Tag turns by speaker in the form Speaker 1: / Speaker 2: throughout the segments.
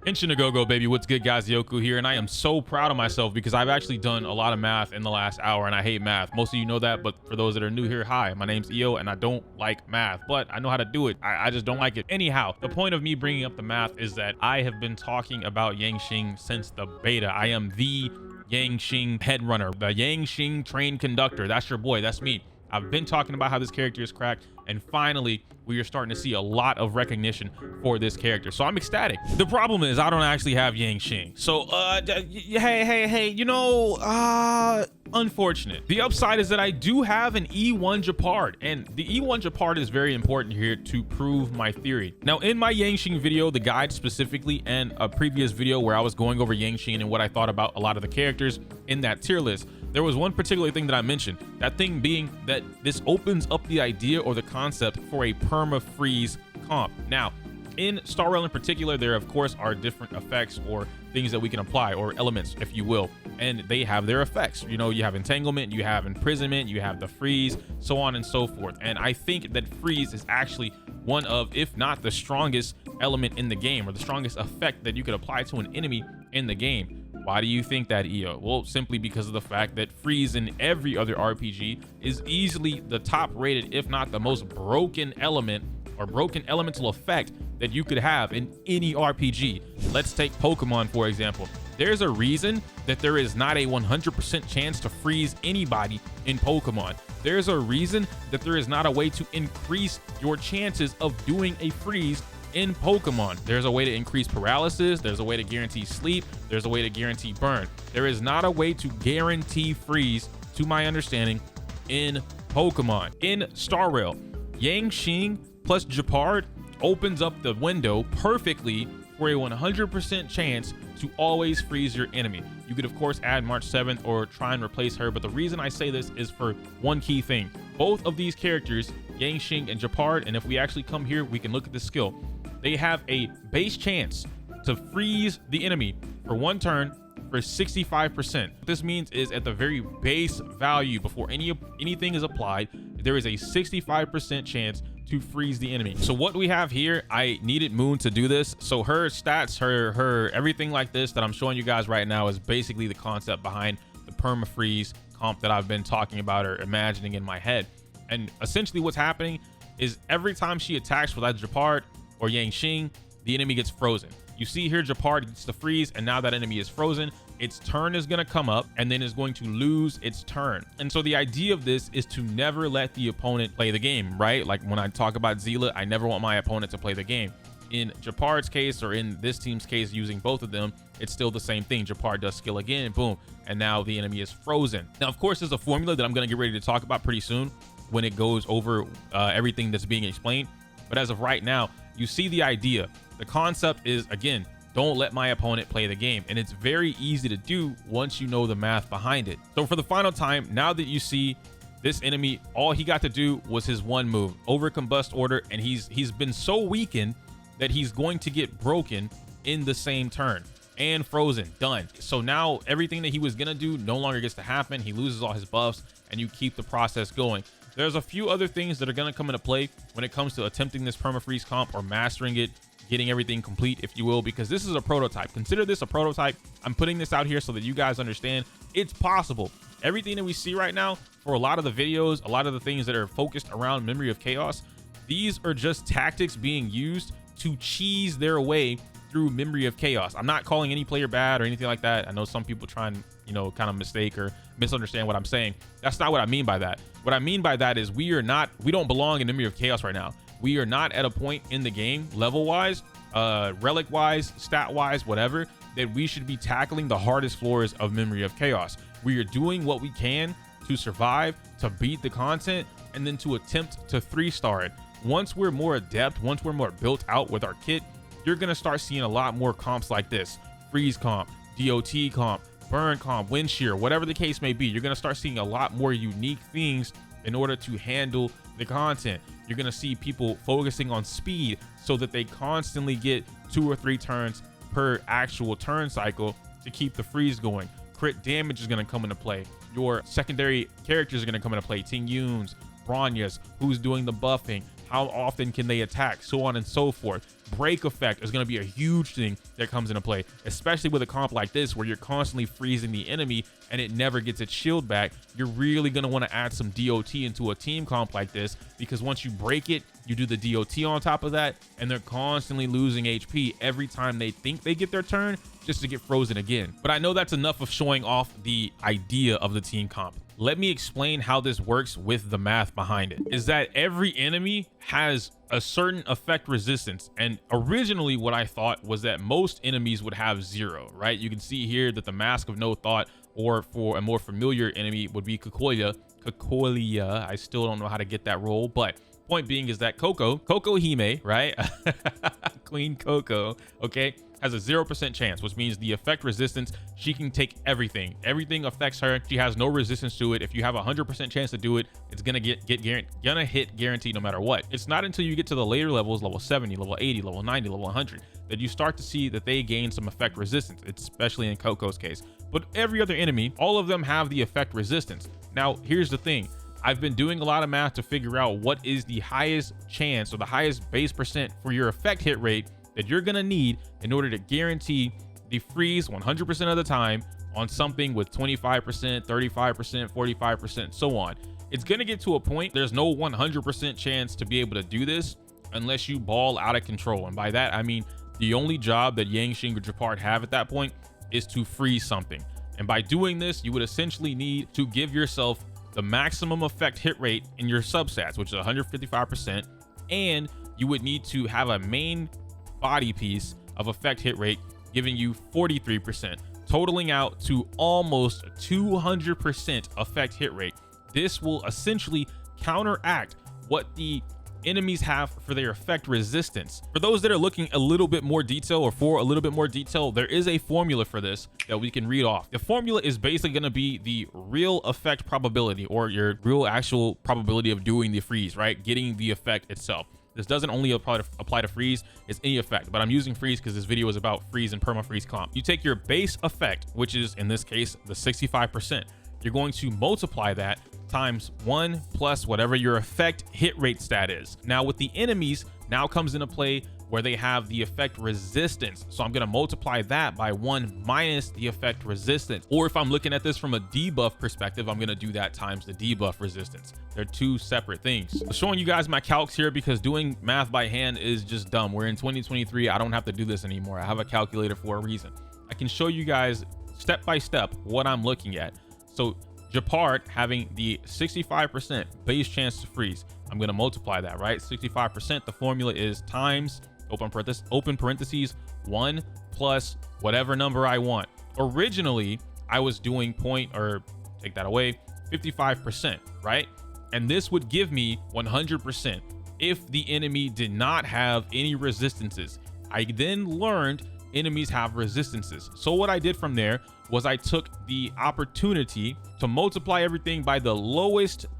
Speaker 1: Go baby, what's good guys? Yoku here, and I am so proud of myself because I've actually done a lot of math in the last hour, and I hate math. Most of you know that, but for those that are new here, hi, my name's EO, and I don't like math, but I know how to do it. I just don't like it. Anyhow, the point of me bringing up the math is that I have been talking about Yanqing since the beta. I am the Yanqing head runner, the Yanqing train conductor. That's your boy, that's me. I've been talking about how this character is cracked, and finally we are starting to see a lot of recognition for this character, so I'm ecstatic. The problem is I don't actually have Yanqing, so hey, you know, unfortunate. The upside is that I do have an E1 gepard, and the E1 gepard is very important here to prove my theory. Now, in my Yanqing video, the guide specifically, and a previous video where I was going over Yanqing and what I thought about a lot of the characters in that tier list, there was one particular thing that I mentioned, that thing being that this opens up the idea or the concept for a Perma-Freeze comp. Now, in Star Rail in particular, there of course are different effects or things that we can apply, or elements if you will, and they have their effects. You know, you have entanglement, you have imprisonment, you have the freeze, so on and so forth. And I think that freeze is actually one of, if not the strongest element in the game, or the strongest effect that you could apply to an enemy in the game. Why do you think that, EO? Well, simply because of the fact that freeze in every other RPG is easily the top rated, if not the most broken element or broken elemental effect that you could have in any RPG. Let's take Pokemon, for example. There's a reason that there is not a 100% chance to freeze anybody in Pokemon. There's a reason that there is not a way to increase your chances of doing a freeze in Pokemon. There's a way to increase paralysis, there's a way to guarantee sleep, there's a way to guarantee burn. There is not a way to guarantee freeze, to my understanding, in Pokemon. In Star Rail, Yanqing plus gepard opens up the window perfectly for a 100% chance to always freeze your enemy. You could of course add March 7th or try and replace her, but the reason I say this is for one key thing. Both of these characters, Yanqing and gepard, and if we actually come here, we can look at the skill. They have a base chance to freeze the enemy for one turn for 65%. What this means is at the very base value, before anything is applied, there is a 65% chance to freeze the enemy. So what we have here, I needed Moon to do this. So her stats, her everything like this that I'm showing you guys right now is basically the concept behind the Perma-Freeze comp that I've been talking about or imagining in my head. And essentially what's happening is every time she attacks with either gepard or Yanqing, the enemy gets frozen. You see here, gepard gets the freeze, and now that enemy is frozen, its turn is gonna come up and then is going to lose its turn. And so the idea of this is to never let the opponent play the game, right? Like when I talk about Zealot, I never want my opponent to play the game. In gepard's case, or in this team's case, using both of them, it's still the same thing. Gepard does skill again, boom, and now the enemy is frozen. Now, of course, there's a formula that I'm gonna get ready to talk about pretty soon when it goes over everything that's being explained. But as of right now, you see the idea. The concept is, again, don't let my opponent play the game. And it's very easy to do once you know the math behind it. So for the final time, now that you see this enemy, all he got to do was his one move, overcombust order, and he's been so weakened that he's going to get broken in the same turn and frozen, done. So now everything that he was gonna do no longer gets to happen. He loses all his buffs, and you keep the process going. There's a few other things that are going to come into play when it comes to attempting this Perma-Freeze comp or mastering it, getting everything complete, if you will, because this is a prototype. Consider this a prototype. I'm putting this out here so that you guys understand it's possible. Everything that we see right now for a lot of the videos, a lot of the things that are focused around Memory of Chaos, these are just tactics being used to cheese their way through Memory of Chaos. I'm not calling any player bad or anything like that. I know some people try and, you know, kind of mistake or misunderstand what I'm saying. That's not what I mean by that. What I mean by that is we don't belong in Memory of Chaos right now. We are not at a point in the game, level wise, relic wise, stat wise, whatever, that we should be tackling the hardest floors of Memory of Chaos. We are doing what we can to survive, to beat the content, and then to attempt to 3-star it. Once we're more adept, once we're more built out with our kit, you're gonna start seeing a lot more comps like this: freeze comp, DOT comp, burn comp, wind shear, whatever the case may be. You're gonna start seeing a lot more unique things in order to handle the content. You're gonna see people focusing on speed so that they constantly get 2 or 3 turns per actual turn cycle to keep the freeze going. Crit damage is gonna come into play. Your secondary characters are gonna come into play. Ting Yuns, Bronyas, who's doing the buffing, how often can they attack, so on and so forth. Break effect is going to be a huge thing that comes into play, especially with a comp like this where you're constantly freezing the enemy and it never gets its shield back. You're really going to want to add some DOT into a team comp like this, because once you break it, you do the DOT on top of that, and they're constantly losing HP every time they think they get their turn, just to get frozen again. But I know that's enough of showing off the idea of the team comp. Let me explain how this works with the math behind it. Is that every enemy has a certain effect resistance, and originally what I thought was that most enemies would have 0, right? You can see here that the Mask of No Thought, or for a more familiar enemy, would be Kokolia. I still don't know how to get that roll, but point being is that Coco Hime, right? Queen Coco, okay, has a 0% chance, which means the effect resistance, she can take everything. Everything affects her. She has no resistance to it. If you have a 100% chance to do it, it's gonna hit guaranteed no matter what. It's not until you get to the later levels, level 70, level 80, level 90, level 100, that you start to see that they gain some effect resistance, especially in Coco's case. But every other enemy, all of them have the effect resistance. Now, here's the thing. I've been doing a lot of math to figure out what is the highest chance or the highest base percent for your effect hit rate that you're gonna need in order to guarantee the freeze 100% of the time on something with 25%, 35%, 45%, so on. It's gonna get to a point, there's no 100% chance to be able to do this unless you ball out of control. And by that, I mean the only job that Yanqing or gepard have at that point is to freeze something. And by doing this, you would essentially need to give yourself the maximum effect hit rate in your substats, which is 155%, and you would need to have a main body piece of effect hit rate giving you 43%, totaling out to almost 200% effect hit rate. This will essentially counteract what the enemies have for their effect resistance. For those that are looking a little bit more detail, or for a little bit more detail, there is a formula for this that we can read off. The formula is basically going to be the real effect probability, or your real actual probability of doing the freeze, right? Getting the effect itself. This doesn't only apply to freeze, it's any effect, but I'm using freeze because this video is about freeze and Perma-Freeze Comp. You take your base effect, which is in this case the 65%. You're going to multiply that times 1 plus whatever your effect hit rate stat is. Now with the enemies, now comes into play where they have the effect resistance. So I'm going to multiply that by 1 minus the effect resistance. Or if I'm looking at this from a debuff perspective, I'm going to do that times the debuff resistance. They're two separate things. So showing you guys my calcs here because doing math by hand is just dumb. We're in 2023. I don't have to do this anymore. I have a calculator for a reason. I can show you guys step by step what I'm looking at. So gepard having the 65% base chance to freeze. I'm going to multiply that, right? 65%. The formula is times open parentheses 1 plus whatever number I want. Originally, I was doing take that away, 55%, right? And this would give me 100% if the enemy did not have any resistances. I then learned enemies have resistances. So what I did from there was I took the opportunity to multiply everything by the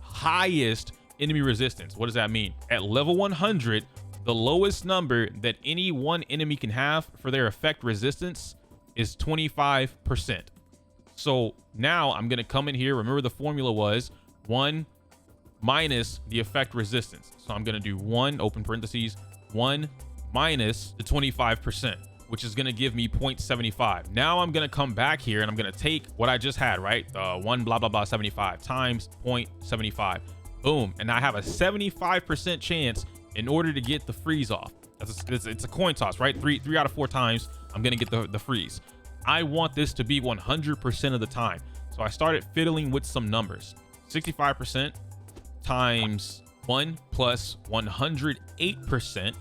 Speaker 1: highest enemy resistance. What does that mean? At level 100, the lowest number that any one enemy can have for their effect resistance is 25%. So now I'm going to come in here. Remember the formula was 1 minus the effect resistance. So I'm going to do 1 open parentheses 1 minus the 25%, which is going to give me 0.75. Now I'm going to come back here and I'm going to take what I just had, right? 1 blah, blah, blah, 75 times 0.75. Boom. And I have a 75% chance in order to get the freeze off. It's a coin toss, right? Three out of 4 times, I'm going to get the freeze. I want this to be 100% of the time. So I started fiddling with some numbers. 65% times 1 plus 108%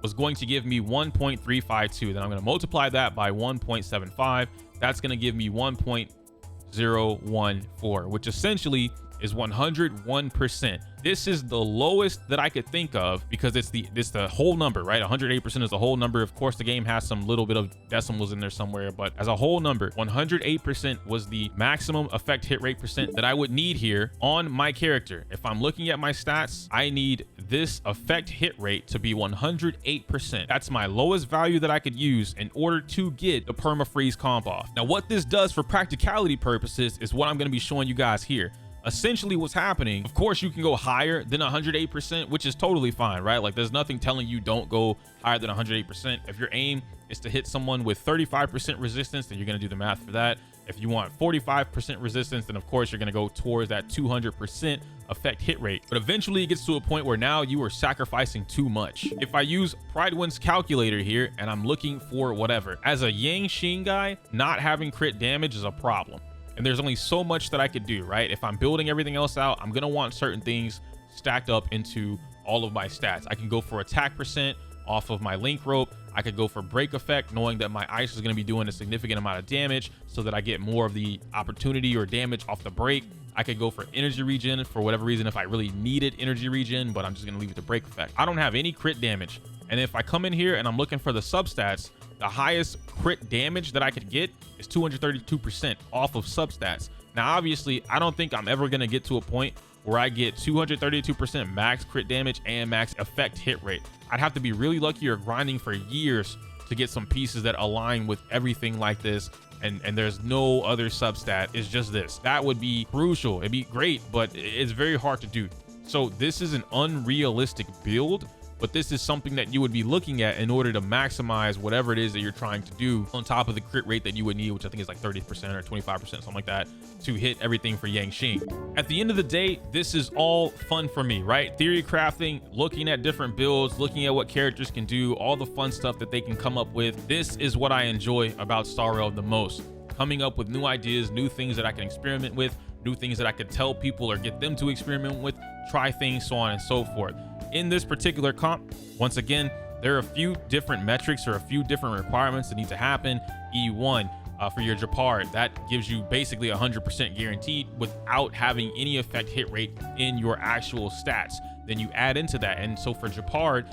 Speaker 1: was going to give me 1.352. Then I'm going to multiply that by 1.75. That's going to give me 1.014, which essentially is 101%. This is the lowest that I could think of because it's the whole number, right? 108% is the whole number. Of course, the game has some little bit of decimals in there somewhere, but as a whole number, 108% was the maximum effect hit rate percent that I would need here on my character. If I'm looking at my stats, I need this effect hit rate to be 108%. That's my lowest value that I could use in order to get the Perma-Freeze comp off. Now, what this does for practicality purposes is what I'm going to be showing you guys here. essentially what's happening, of course, you can go higher than 108%, which is totally fine, right? Like there's nothing telling you don't go higher than 108%. If your aim is to hit someone with 35% resistance, then you're going to do the math for that. If you want 45% resistance, then of course you're going to go towards that 200% effect hit rate. But eventually it gets to a point where now you are sacrificing too much. If I use Pridewind's calculator here and I'm looking for whatever, as a Yanqing guy, not having crit damage is a problem. And there's only so much that I could do, right? If I'm building everything else out, I'm going to want certain things stacked up into all of my stats. I can go for attack percent off of my link rope. I could go for break effect, knowing that my ice is going to be doing a significant amount of damage so that I get more of the opportunity or damage off the break. I could go for energy regen for whatever reason if I really needed energy regen, but I'm just going to leave it to break effect. I don't have any crit damage. And if I come in here and I'm looking for the substats, the highest crit damage that I could get is 232% off of substats. Now, obviously, I don't think I'm ever going to get to a point where I get 232% max crit damage and max effect hit rate. I'd have to be really lucky or grinding for years to get some pieces that align with everything like this. And there's no other substat. It's just this. That would be crucial. It'd be great, but it's very hard to do. So this is an unrealistic build, but this is something that you would be looking at in order to maximize whatever it is that you're trying to do on top of the crit rate that you would need, which I think is like 30% or 25%, something like that, to hit everything for Yanqing. At the end of the day, this is all fun for me, right? Theory crafting, looking at different builds, looking at what characters can do, all the fun stuff that they can come up with. This is what I enjoy about Star Rail the most. Coming up with new ideas, new things that I can experiment with, new things that I could tell people or get them to experiment with, try things, so on and so forth. In this particular comp, once again, there are a few different metrics or a few different requirements that need to happen. E1 for your gepard, that gives you basically 100% guaranteed without having any effect hit rate in your actual stats. Then you add into that, and so for gepard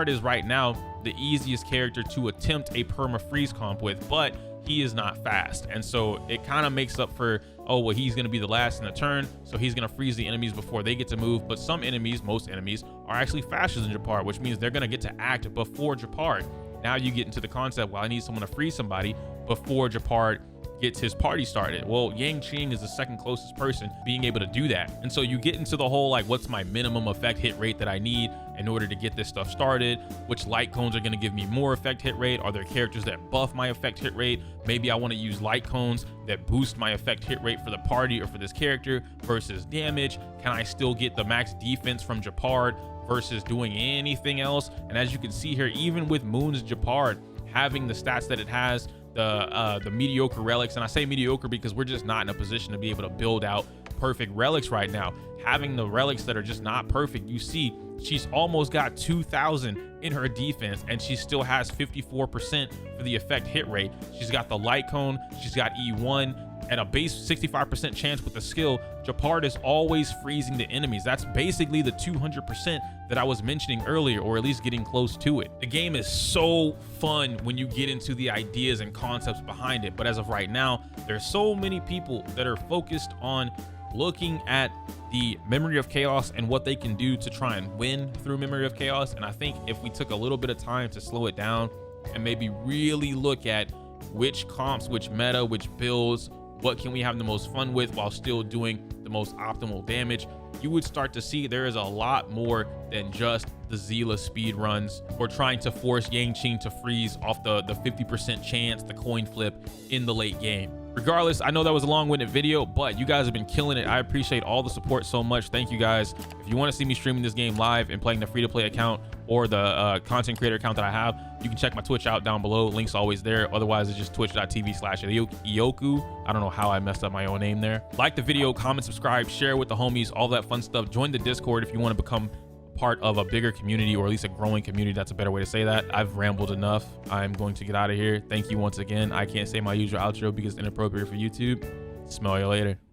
Speaker 1: is right now the easiest character to attempt a perma-freeze comp with, but he is not fast, and so it kind of makes up for, oh well, he's going to be the last in the turn, so he's going to freeze the enemies before they get to move. But some enemies, most enemies, are actually faster than gepard, which means they're going to get to act before gepard. Now you get into the concept, well, I need someone to freeze somebody before gepard gets his party started. Well, Yanqing is the second closest person being able to do that. And so you get into the whole, like, what's my minimum effect hit rate that I need in order to get this stuff started? Which light cones are going to give me more effect hit rate? Are there characters that buff my effect hit rate? Maybe I want to use light cones that boost my effect hit rate for the party or for this character versus damage. Can I still get the max defense from gepard versus doing anything else? And as you can see here, even with Moon's gepard having the stats that it has, the mediocre relics, and I say mediocre because we're just not in a position to be able to build out perfect relics right now. Having the relics that are just not perfect, you see she's almost got 2,000 in her defense and she still has 54% for the effect hit rate. She's got the light cone, she's got E1 and a base 65% chance with the skill. Gepard is always freezing the enemies. That's basically the 200% that I was mentioning earlier, or at least getting close to it. The game is so fun when you get into the ideas and concepts behind it, but as of right now, there's so many people that are focused on looking at the Memory of Chaos and what they can do to try and win through Memory of Chaos. And I think if we took a little bit of time to slow it down and maybe really look at which comps, which meta, which builds, what can we have the most fun with while still doing the most optimal damage, you would start to see there is a lot more than just the Zila speed runs or trying to force Yanqing to freeze off the 50% chance, the coin flip in the late game. Regardless, I know that was a long-winded video, but you guys have been killing it. I appreciate all the support so much. Thank you guys. If you want to see me streaming this game live and playing the free-to-play account or the content creator account that I have, you can check my Twitch out down below. Link's always there. Otherwise, it's just twitch.tv/Ioku. I don't know how I messed up my own name there. Like the video, comment, subscribe, share with the homies, all that fun stuff. Join the Discord if you want to become part of a bigger community, or at least a growing community. That's a better way to say that. I've rambled enough. I'm going to get out of here. Thank you once again. I can't say my usual outro because it's inappropriate for YouTube. Smell you later.